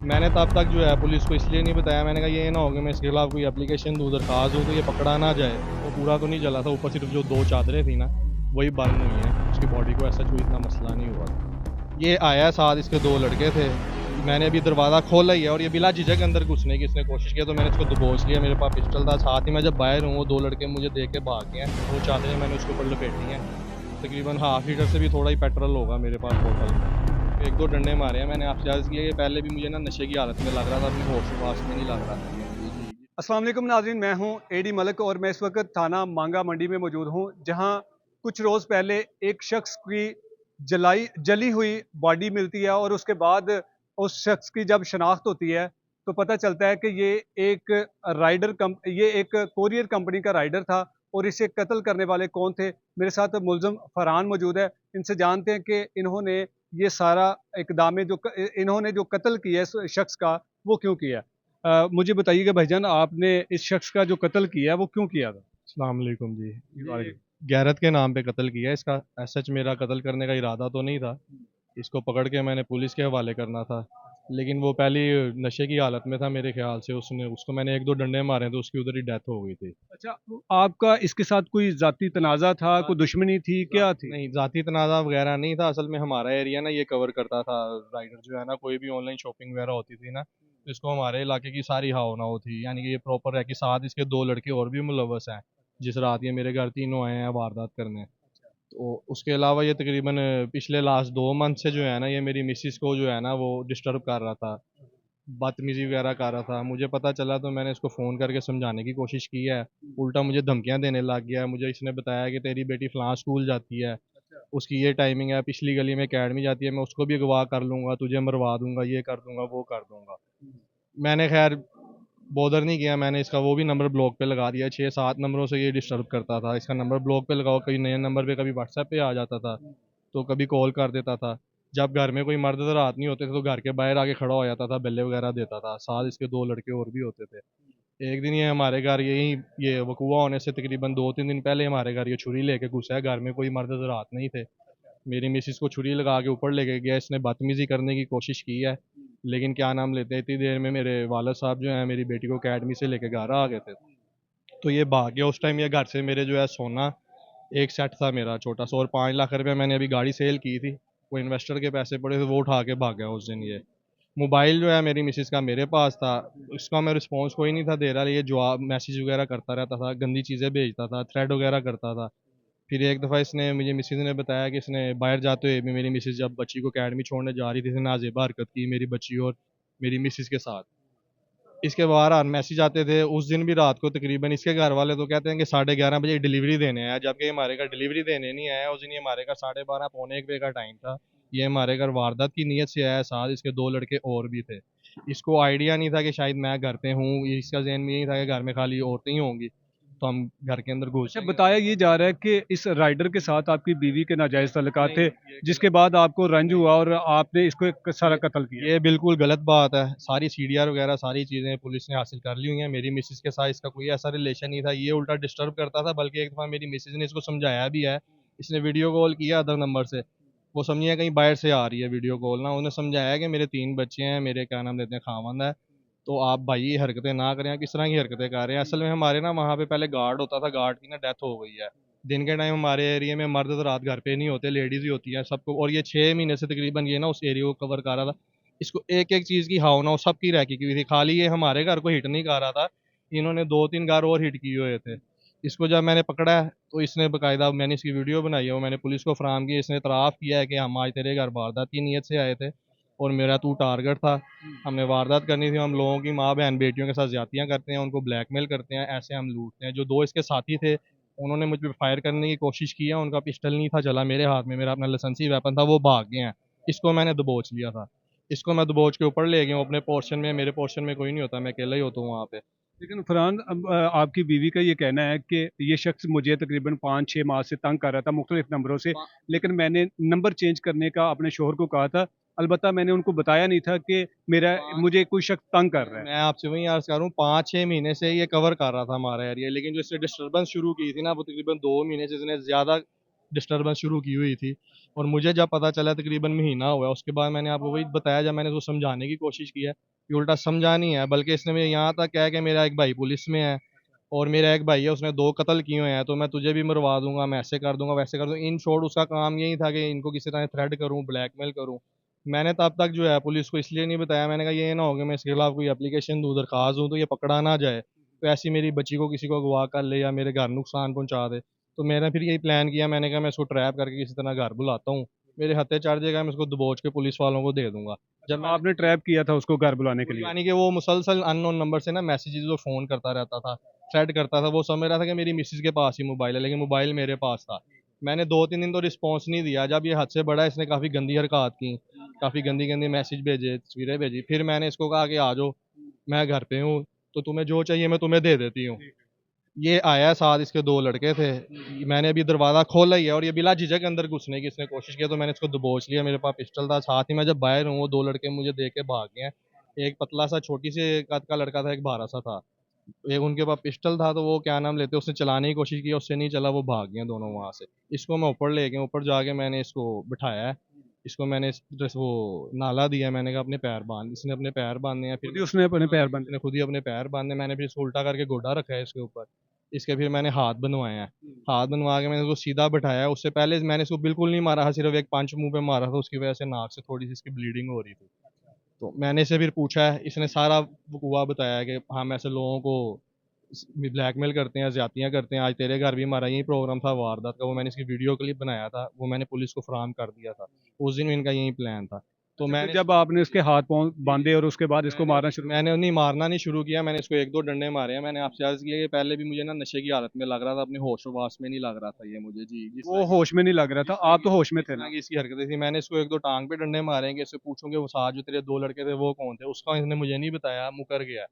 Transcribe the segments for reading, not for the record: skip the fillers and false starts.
मैंने तब तक जो है पुलिस को इसलिए नहीं बताया, मैंने कहा ये ना हो कि मैं इसके खिलाफ कोई एप्लीकेशन दूँ, दरखास्त दूँ तो ये पकड़ा ना जाए। वो पूरा तो नहीं जला था, ऊपर सिर्फ जो 2 चादरें थी ना वही बर्न हुई हैं, उसकी बॉडी को ऐसा कोई इतना मसला नहीं हुआ था। ये आया साथ, इसके 2 लड़के थे। मैंने अभी दरवाज़ा खोला ही है और ये बिला झिझक अंदर घुसने की इसने कोशिश की, तो मैंने इसको दबोच लिया। मेरे पास पिस्टल था साथ ही, मैं जब बाहर हूँ वो 2 लड़के मुझे देख के भाग गए हैं। 2 चादरें मैंने उसके ऊपर लपेटी हैं। तकरीबन हाफ लीटर से भी थोड़ा ही पेट्रोल होगा मेरे पास बोतल में। 1-2 डंडे मारे हैं। मैंने आपसे अर्ज़ किया कि पहले भी मुझे ना नशे की हालत में लग रहा था, अपने होश-ओ-वास में नहीं लग रहा था। अस्सलाम वालेकुम नाज़रीन, मैं हूं एडी मलिक और मैं इस वक्त थाना मांगा मंडी में मौजूद हूं, जहां कुछ रोज़ पहले एक शख्स की जली हुई बॉडी मिलती है और उसके बाद उस शख्स की जब शनाख्त होती है तो पता चलता है कि ये एक कोरियर कंपनी का राइडर था और इसे कत्ल करने वाले कौन थे। मेरे साथ मुलज़म फरहान मौजूद है। इनसे जानते हैं कि ये सारा इन्होंने जो कत्ल किया है इस शख्स का, वो क्यों किया। मुझे बताइएगा भाईजान, आपने इस शख्स का जो कत्ल किया है वो क्यों किया था? अस्सलाम वालेकुम जी। ये गैरत के नाम पे कत्ल किया है इसका। सच मेरा कत्ल करने का इरादा तो नहीं था। इसको पकड़ के मैंने पुलिस के हवाले करना था, लेकिन वो पहली नशे की हालत में था मेरे ख्याल से। उसने उसको मैंने 1-2 डंडे मारे तो उसकी उधर ही डेथ हो गई थी। अच्छा, आपका इसके साथ कोई जाती तनाज़ा था, कोई दुश्मनी थी, क्या थी? नहीं, ज़ाती तनाज़ा वगैरह नहीं था। असल में हमारा एरिया ना ये कवर करता था। राइडर जो है ना, कोई भी ऑनलाइन शॉपिंग वगैरह होती थी ना, तो इसको हमारे इलाके की सारी हाव-भाव थी। यानी कि ये प्रॉपर है कि साथ इसके 2 लड़के और भी मुलव्वस हैं। जिस रात ये मेरे घर तीनों आए हैं वारदात करने। तो उसके अलावा ये तकरीबन पिछले लास्ट 2 मंथ से जो है ना, ये मेरी मिसेस को जो है ना वो डिस्टर्ब कर रहा था, बदतमीज़ी वगैरह कर रहा था। मुझे पता चला तो मैंने इसको फ़ोन करके समझाने की कोशिश की है। उल्टा मुझे धमकियाँ देने लग गया है। मुझे इसने बताया कि तेरी बेटी फ़लाँ स्कूल जाती है, उसकी ये टाइमिंग है, पिछली गली में अकेडमी जाती है, मैं उसको भी अगवा कर लूँगा, तुझे मरवा दूँगा, ये कर दूँगा, वो कर दूँगा। मैंने खैर बॉदर नहीं किया, मैंने इसका वो भी नंबर ब्लॉक पे लगा दिया। 6-7 नंबरों से ये डिस्टर्ब करता था। इसका नंबर ब्लॉक पे लगाओ, कभी नए नंबर पे, कभी व्हाट्सएप पे आ जाता था, तो कभी कॉल कर देता था। जब घर में कोई मर्द रात नहीं होते थे तो घर के बाहर आके खड़ा हो जाता था, बेल्ले वगैरह देता था। साथ इसके 2 लड़के और भी होते थे। एक दिन ये हमारे घर यही ये वकूआ होने से तकरीबन 2-3 दिन पहले हमारे घर ये छुरी लेके घुसा है। घर में कोई मर्द रात नहीं थे। मेरी मिसेस को छुरी लगा के ऊपर लेके गया। इसने बदतमीज़ी करने की कोशिश की है, लेकिन क्या नाम लेते हैं, इतनी देर में मेरे वालद साहब जो हैं मेरी बेटी को अकेडमी से लेके घर आ गए थे। तो ये भाग गया। उस टाइम ये घर से मेरे जो है सोना एक सेट था मेरा छोटा सा, और 5 लाख रुपए मैंने अभी गाड़ी सेल की थी, वो इन्वेस्टर के पैसे पड़े थे, वो उठा के भाग गया उस दिन ये। मोबाइल जो है मेरी मिसेस का मेरे पास था, उसका मैं रिस्पॉन्स कोई नहीं था दे रहा। ये जवाब मैसेज वगैरह करता रहता था, गंदी चीज़ें भेजता था, थ्रेड वगैरह करता था। फिर एक दफ़ा इसने मुझे मिसेज़ ने बताया कि इसने बाहर जाते हुए भी मेरी मिसेज़ जब बच्ची को अकेडमी छोड़ने जा रही थी, इसने नाज़ेबा हरकत की मेरी बच्ची और मेरी मिसेज़ के साथ। इसके बाहर मैसेज आते थे। उस दिन भी रात को तकरीबन इसके घर वाले तो कहते हैं कि 11:30 बजे डिलीवरी देने आया, जबकि ये हमारे घर डिलीवरी देने नहीं आया। उस दिन ये हमारे घर 12:30 पौने 1 बजे का टाइम था। ये हमारे घर वारदात की नीयत से आया, साथ इसके 2 लड़के और भी थे। इसको आइडिया नहीं था कि शायद मैं घर पे हूँ, इसका ज़हन में यही था कि घर में खाली औरतें ही होंगी, तो हम घर के अंदर घुस अच्छा, जाएँगे। बताया ये जा रहा है कि इस राइडर के साथ आपकी बीवी के नाजायज़ ताल्लुकात नहीं, थे, ये जिसके बाद आपको रंज हुआ और आपने इसको एक सारा कत्ल किया। ये बिल्कुल गलत बात है। सारी सीडीआर वगैरह सारी चीज़ें पुलिस ने हासिल कर ली हुई हैं। मेरी मिसेज़ के साथ इसका कोई ऐसा रिलेशन नहीं था। ये उल्टा डिस्टर्ब करता था, बल्कि एक दफ़ा मेरी मिसेज़ ने इसको समझाया भी है। इसने वीडियो कॉल किया अदर नंबर से। वो समझिए कहीं बाहर से आ रही है वीडियो कॉल ना। उन्हें समझाया कि मेरे 3 बच्चे हैं, मेरे क्या नाम लेते हैं खावंद है, तो आप भाई ये हरकतें ना करें। आप किस तरह की हरकतें कर रहे हैं? असल में हमारे ना वहाँ पे पहले गार्ड होता था, गार्ड की ना डेथ हो गई है। दिन के टाइम हमारे एरिया में मर्द तो रात घर पे नहीं होते, लेडीज़ ही होती हैं सबको। और ये 6 महीने से तकरीबन ये ना उस एरिया को कवर कर रहा था। इसको एक-एक चीज़ की हाव-भाव सबकी रैकी की हुई थी। खाली ये हमारे घर को हिट नहीं कर रहा था, इन्होंने 2-3 घर और हिट किए हुए थे। इसको जब मैंने पकड़ा है, तो इसने बाकायदा मैंने इसकी वीडियो बनाई है, वो मैंने पुलिस को फराहम की है। इसने इतराफ़ किया है कि हम आज तेरे घर वारदात की नीयत से आए थे और मेरा तू टारगेट था। हमने वारदात करनी थी। हम लोगों की माँ, बहन, बेटियों के साथ ज़्यादतियाँ करते हैं, उनको ब्लैकमेल करते हैं, ऐसे हम लूटते हैं। जो 2 इसके साथी थे, उन्होंने मुझ पे फायर करने की कोशिश की है, उनका पिस्टल नहीं था चला मेरे हाथ में, मेरा अपना लाइसेंसी वेपन था, वो भाग गए हैं। इसको मैंने दबोच लिया था। इसको मैं दबोच के ऊपर ले गया हूँ अपने पोर्शन में। मेरे पोर्शन में कोई नहीं होता, मैं अकेला ही होता हूँ वहाँ पे। लेकिन फरहान, अब आपकी बीवी का ये कहना है कि ये शख्स मुझे तकरीबन 5-6 माह से तंग कर रहा था मुख्तलिफ नंबरों से, लेकिन मैंने नंबर चेंज करने का अपने शोहर को कहा था। अलबत्ता मैंने उनको बताया नहीं था कि मुझे कोई शख्स तंग कर रहा है। मैं आपसे वही अर्ज़ कर रहा हूँ, 5-6 महीने से ये कवर कर रहा था हमारा एरिया, लेकिन जो इसने डिस्टर्बेंस शुरू की थी ना, वो तकरीबन 2 महीने से इसने ज़्यादा डिस्टर्बेंस शुरू की हुई थी। और मुझे जब पता चला तकरीबन महीना हुआ, उसके बाद मैंने आपको वही बताया, जब मैंने उसको समझाने की कोशिश की है, ये उल्टा समझा नहीं है, बल्कि इसने मेरे यहाँ तक कहा है कि मेरा एक भाई पुलिस में है और मेरा एक भाई है, उसने 2 कत्ल किए हुए हैं, तो मैं तुझे भी मरवा दूँगा, मैं ऐसे कर दूँगा, वैसे कर दूँगा। इन शॉर्ट उसका काम यही था कि इनको किसी तरह थ्रेट करूँ, ब्लैकमेल करूँ। मैंने तब तक जो है पुलिस को इसलिए नहीं बताया, मैंने कहा ये ना हो कि मैं इसके खिलाफ कोई एप्लीकेशन दूँ, दरख्वास्त दूँ, तो ये पकड़ा ना जाए। तो ऐसी मेरी बच्ची को किसी को अगवा कर ले या मेरे घर नुकसान पहुँचा दे। तो मैंने फिर यही प्लान किया, मैंने कहा मैं इसको ट्रैप करके किसी तरह घर बुलाता हूँ, मेरे हत्थे चढ़ जाएगा, मैं इसको दबोच के पुलिस वालों को दे दूँगा। जब मैंने आपने ट्रैप किया था उसको घर बुलाने के लिए? यानी कि वो मुसलसल अननोन नंबर से ना मैसेजेस वो फ़ोन करता रहता था, थ्रेट करता था। वो समझ रहा था कि मेरी मिसेज़ के पास ही मोबाइल है, लेकिन मोबाइल मेरे पास था। मैंने 2-3 दिन तो रिस्पॉन्स नहीं दिया। जब ये हद से बढ़ा, इसने काफ़ी गंदी हरकत की, काफ़ी गंदी-गंदी मैसेज भेजे, तस्वीरें भेजी। फिर मैंने इसको कहा कि आ जाओ, मैं घर पे हूँ, तो तुम्हें जो चाहिए मैं तुम्हें दे देती हूँ। ये आया, साथ इसके 2 लड़के थे। मैंने अभी दरवाज़ा खोला ही है और ये बिला झिझक अंदर घुसने की इसने कोशिश की, तो मैंने इसको दबोच लिया। मेरे पास पिस्टल था, साथ ही मैं जब बाहर हूँ, वो 2 लड़के मुझे देख के भाग गए हैं। एक पतला-सा छोटी-सी कद का लड़का था, एक भारा-सा था। एक उनके पास पिस्टल था, तो वो क्या नाम लेते हैं, उसने चलाने की कोशिश की, उससे नहीं चला, वो भाग गए दोनों वहाँ से। इसको मैं ऊपर ले गया, ऊपर जाके मैंने इसको बिठाया है। इसको मैंने वो नाला दिया, मैंने कहा अपने पैर बाँध। इसने अपने पैर बाँधे हैं, फिर खुद ही उसने अपने पैर बंद। इसने खुद ही अपने पैर बाँधे। मैंने फिर इसको उल्टा करके गोड्डा रखा है इसके ऊपर। इसके फिर मैंने हाथ बनवाए हैं। हाथ बनवा के मैंने उसको सीधा बिठाया है। उससे पहले मैंने इसको बिल्कुल नहीं मारा, सिर्फ़ एक पंच मुँह पे मारा था, उसकी वजह से नाक से थोड़ी-सी इसकी ब्लीडिंग हो रही थी। तो मैंने इससे फिर पूछा है, इसने सारा हुआ बताया कि हम ऐसे लोगों को ब्लैकमेल करते हैं, ज़्यादतियाँ करते हैं। आज तेरे घर भी हमारा यही प्रोग्राम था वारदात का, वो मैंने इसकी वीडियो क्लिप बनाया था, वो मैंने पुलिस को फराहम कर दिया था। उस दिन इनका यही प्लान था। तो अच्छा, फिर मैंने जब आपने उसके हाथ पाँव बांधे और उसके बाद इसको मैंने मारना शुरू मैंने नहीं मारना नहीं शुरू किया, मैंने इसको 1-2 डंडे मारे हैं। मैंने आपसे अर्ज़ किया कि पहले भी मुझे ना नशे की हालत में लग रहा था, अपने होश-ओ-वास में नहीं लग रहा था ये मुझे। जी, वो होश में नहीं लग रहा था, आप तो होश में जिस थे तरह ना? की इसकी हरकतें थी, मैंने इसको 1-2 टाँग पे डंडे मारे हैं कि इससे पूछूँ कि वो साथ जो तेरे 2 लड़के थे वो कौन थे? उसका इसने मुझे नहीं बताया, मुकर गया है।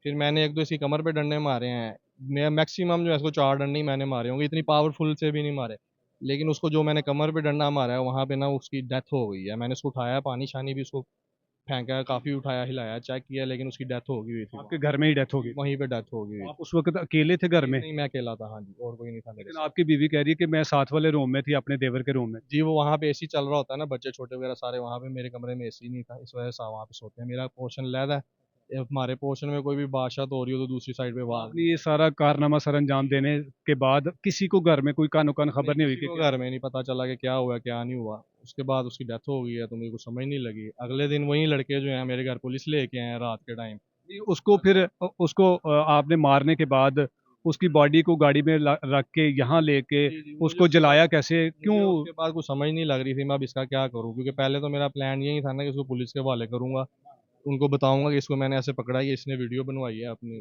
फिर मैंने 1-2 इसकी कमर पे डंडे मारे हैं। मैं मैक्सिमम जो है इसको 4 डंडे ही मैंने मारे होंगे, इतनी पावरफुल से भी नहीं मारे। लेकिन उसको जो मैंने कमर पे डंडा मारा है, वहाँ पे ना उसकी डेथ हो गई है। मैंने उसको उठाया, पानी-शानी भी उसको फेंका, काफ़ी उठाया, हिलाया, चेक किया, लेकिन उसकी डेथ हो गई हुई थी वहाँ आपके पे। घर में ही डेथ हो गई? वहीं पे डेथ हो गई हुई आप थी। उस वक़्त अकेले थे घर में? नहीं, मैं अकेला था, हाँ जी, और कोई नहीं था मेरे लेकिन साथ। आपकी बीवी कह रही है कि मैं साथ वाले रूम में थी, अपने देवर के रूम में। जी, वो वहाँ पे एसी चल रहा होता है ना, बच्चे छोटे वगैरह सारे वहाँ पे, मेरे कमरे में एसी नहीं था, इस वजह से वहाँ पे सोते हैं। मेरा पोर्शन अलग है, हमारे पोर्शन में कोई भी बात-शात हो रही हो तो दूसरी साइड पे आवाज़ आपने ये सारा कारनामा सर अंजाम देने के बाद किसी को घर में कोई कानो-कान नहीं, खबर नहीं हुई किसी कि को क्या? घर में नहीं पता चला कि क्या हुआ, क्या नहीं हुआ। उसके बाद उसकी डेथ हो गई है, तो मेरे को समझ नहीं लगी। अगले दिन वही लड़के जो हैं मेरे घर पुलिस लेके आए हैं रात के टाइम। नहीं, उसको फिर उसको आपने मारने के बाद उसकी बॉडी को गाड़ी में रख के यहाँ लेके जी, जी, उसको जलाया कैसे? मुझे क्यों? उसके बाद कुछ समझ नहीं लग रही थी, मैं अब इसका क्या करूँ? क्योंकि पहले तो मेरा प्लान यही था ना कि इसको पुलिस के हवाले करूँगा। उनको बताऊँगा कि इसको मैंने ऐसे पकड़ा है, ये इसने वीडियो बनवाई है अपनी।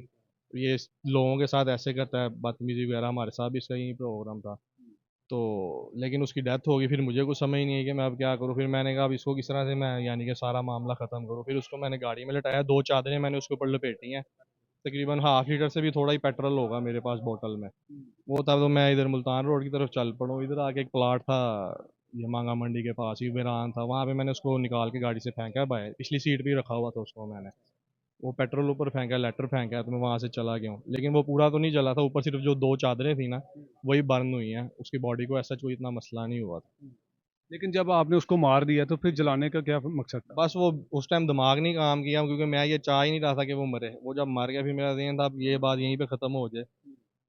ये इस लोगों के साथ ऐसे करता है, बदतमीज़ी वगैरह, हमारे साथ भी इसका यही प्रोग्राम था। तो लेकिन उसकी डेथ हो गई, फिर मुझे कुछ समझ नहीं आई कि मैं अब क्या करूँ? फिर मैंने कहा अब इसको किस तरह से मैं यानी कि सारा मामला ख़त्म करूँ? फिर उसको मैंने गाड़ी में लिटाया, 2 चादरें मैंने उसके ऊपर लपेटी हैं। तकरीबन हाफ़ लीटर से भी थोड़ा ही पेट्रोल होगा मेरे पास बॉटल में। वो तब तो मैं इधर मुल्तान रोड की तरफ चल पड़ा हूँ। इधर आके एक प्लॉट था, ये मांगा मंडी के पास ही वीरान था, वहाँ पे मैंने उसको निकाल के गाड़ी से फेंका है बाहर। पिछली सीट पे ही रखा हुआ था उसको मैंने। वो पेट्रोल ऊपर फेंका, लेटर फेंका है, तो मैं वहाँ से चला गया हूँ। लेकिन वो पूरा तो नहीं जला था, ऊपर सिर्फ़ जो 2 चादरें थी ना, वही बर्न हुई हैं। उसकी बॉडी को ऐसा कोई इतना मसला नहीं हुआ था। लेकिन जब आपने उसको मार दिया तो फिर जलाने का क्या मकसद था? बस वो उस टाइम दिमाग नहीं काम किया, क्योंकि मैं ये चाह ही नहीं रहा था कि वो मरे। वो जब मर गया, फिर मेरा ज़हन था अब ये बात यहीं पे ख़त्म हो जाए।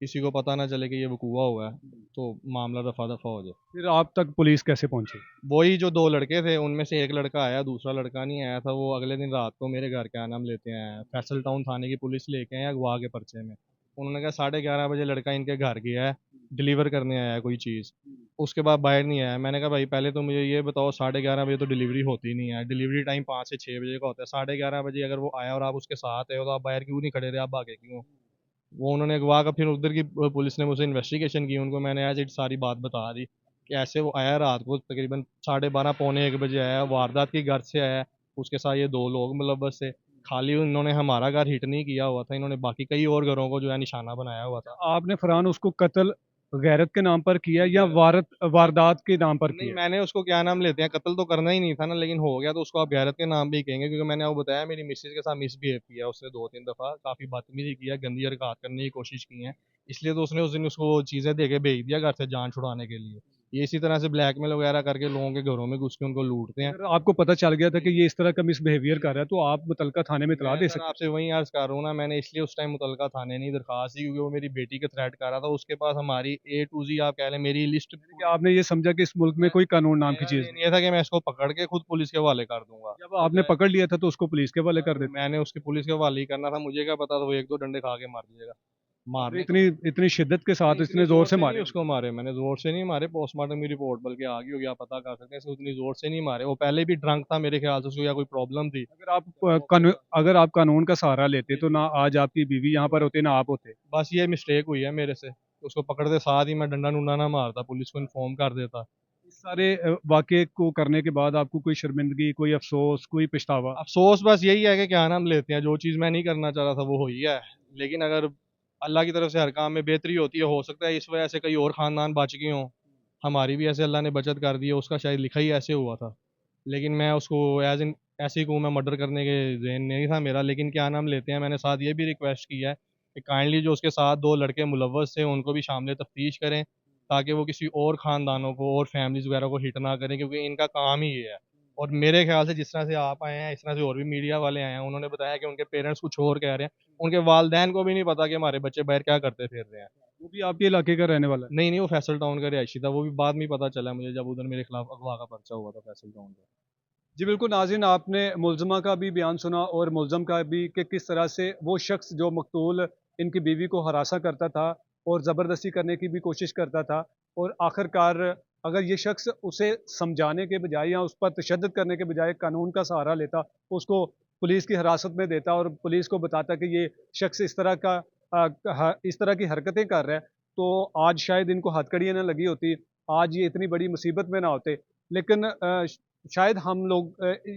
किसी को पता ना चले कि ये वक़ूआ हुआ है, तो मामला रफ़ा-दफ़ा हो जाए। फिर आप तक पुलिस कैसे पहुंची? वही जो 2 लड़के थे, उनमें से एक लड़का आया, दूसरा लड़का नहीं आया था। वो अगले दिन रात को मेरे घर क्या नाम लेते हैं, फैसल टाउन थाने की पुलिस लेके आए अगवा के पर्चे में। उन्होंने कहा 11:30 बजे लड़का इनके घर गया है, डिलीवर करने आया है कोई चीज़। उसके बाद बाहर नहीं आया। मैंने कहा भाई पहले तो मुझे ये बताओ, 11:30 बजे तो डिलीवरी होती नहीं है। डिलीवरी टाइम 5 से 6 बजे का होता है। 11:30 बजे अगर वो आया और आप उसके साथ हैं, तो आप बाहर क्यों नहीं खड़े रहे, आप भागे क्यों? वो उन्होंने अगवा का, फिर उधर की पुलिस ने मुझसे इन्वेस्टिगेशन की, उनको मैंने एज़ इट सारी बात बता दी कि ऐसे वो आया रात को तकरीबन 12:30 पौने 1 बजे आया, वारदात की घर से आया, उसके साथ ये 2 लोग मुलव्वस थे। खाली इन्होंने हमारा घर हिट नहीं किया हुआ था, इन्होंने बाकी कई और घरों को जो है निशाना बनाया हुआ था। आपने फरहान उसको कत्ल गैरत के नाम पर किया या जी, वारदात के नाम पर नहीं, किया? मैंने उसको क्या नाम लेते हैं, कत्ल तो करना ही नहीं था ना, लेकिन हो गया तो उसको आप गैरत के नाम भी ही कहेंगे, क्योंकि मैंने आपको बताया मेरी मिसेज़ के साथ मिसबिहेव किया उसने 2-3 दफ़ा, काफ़ी बदतमीज़ी की है, गंदी हरकत करने की कोशिश की है। इसलिए तो उसने उस दिन उसको वो चीज़ें दे के भेज दिया घर से जान छुड़ाने के लिए। ये इसी तरह से ब्लैकमेल वगैरह करके लोगों के घरों में घुस के उनको लूटते हैं। अगर आपको पता चल गया था कि ये इस तरह का मिसबिहेवियर कर रहा है तो आप मुतलका थाने में इतला मैं दे सर सकते आपसे वही अर्ज कर रहा हूँ ना, मैंने इसलिए उस टाइम मुतलका थाने नहीं दरखास्त दी क्योंकि वो मेरी बेटी के थ्रेट कर रहा था। उसके पास हमारी ए टू जी आप कह लें मेरी लिस्ट। हैं कि आपने ये समझा कि इस मुल्क में कोई कानून नाम की मेरा चीज़ मेन नहीं। ये था कि मैं इसको पकड़ के खुद पुलिस के हवाले कर दूंगा। जब आपने पकड़ लिया था तो उसको पुलिस के हवाले कर अब देते। मैंने उसके पुलिस के हवाले ही करना था, मुझे क्या पता था वो एक दो डंडे खा के मार जाएगा। आपने मारने इतनी इतनी शिद्दत के साथ नहीं, इतनी इतने जोर जोर से से नहीं मारे। उसको मारे मैंने, जोर से नहीं मारे। पोस्टमार्टम की रिपोर्ट बल्कि आ गई होगी, आप पता कर सकते हैं। इसको उतनी जोर से नहीं मारे, वो पहले भी ड्रंक था मेरे ख्याल से, उसको या कोई प्रॉब्लम थी। अगर आप कानून का सहारा लेते तो ना आज आपकी बीवी यहाँ पर होते ना आप होते। बस ये मिस्टेक हुई है मेरे से। उसको पकड़ते साथ ही मैं डंडा डुंडा ना मारता, पुलिस को इन्फॉर्म कर देता। इस सारे वाक़े को करने के बाद आपको कोई शर्मिंदगी, कोई अफ़सोस, कोई पछतावा? अफसोस बस यही है कि क्या नाम लेते हैं, जो चीज़ मैं नहीं करना चाह रहा था वो हुई है। लेकिन अगर अल्लाह की तरफ से हर काम में बेहतरी होती है, हो सकता है इस वजह से कई और ख़ानदान बच गए हों। हमारी भी ऐसे अल्लाह ने बचत कर दी है, उसका शायद लिखा ही ऐसे हुआ था। लेकिन मैं उसको एज़ इन ऐसे ही कहूँ, मैं मर्डर करने के ज़हन नहीं था मेरा। लेकिन क्या नाम लेते हैं, मैंने साथ ये भी रिक्वेस्ट की है कि काइंडली जो उसके साथ 2 लड़के मुलव्वस थे उनको भी शामिल तफ्तीश करें, ताकि वो किसी और ख़ानदानों को और फैमिलीज़ वगैरह को हिट ना करें, क्योंकि इनका काम ही ये है। और मेरे ख्याल से जिस तरह से आप आए हैं, इस तरह से और भी मीडिया वाले आए हैं, उन्होंने बताया कि उनके पेरेंट्स कुछ और कह रहे हैं। उनके वालिदैन को भी नहीं पता कि हमारे बच्चे बाहर क्या करते फिर रहे हैं। वो भी आपके इलाके का रहने वाला है? नहीं, नहीं, वो फैसल टाउन का रिहायशी था, वो भी बाद में ही पता चला मुझे जब उधर मेरे खिलाफ अगवा का पर्चा हुआ था फैसल टाउन का। जी बिल्कुल नाज़रीन, आपने मुलज़िमा का भी बयान सुना और मुलज़म का भी कि किस तरह से वो शख्स जो मकतूल इनकी बीवी को हरासा करता था और ज़बरदस्ती करने की भी कोशिश करता था, और आखिरकार अगर ये शख्स उसे समझाने के बजाय या उस पर तशद्दुद करने के बजाय कानून का सहारा लेता, उसको पुलिस की हिरासत में देता और पुलिस को बताता कि ये शख्स इस तरह का इस तरह की हरकतें कर रहा है, तो आज शायद इनको हथकड़ियाँ ना लगी होती, आज ये इतनी बड़ी मुसीबत में ना होते। लेकिन शायद हम लोग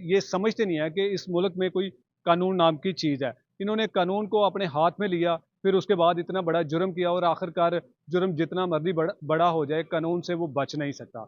ये समझते नहीं है कि इस मुल्क में कोई कानून नाम की चीज़ है। इन्होंने कानून को अपने हाथ में लिया, फिर उसके बाद इतना बड़ा जुर्म किया और आखिरकार जुर्म जितना मर्ज़ी बड़ा हो जाए, कानून से वो बच नहीं सकता।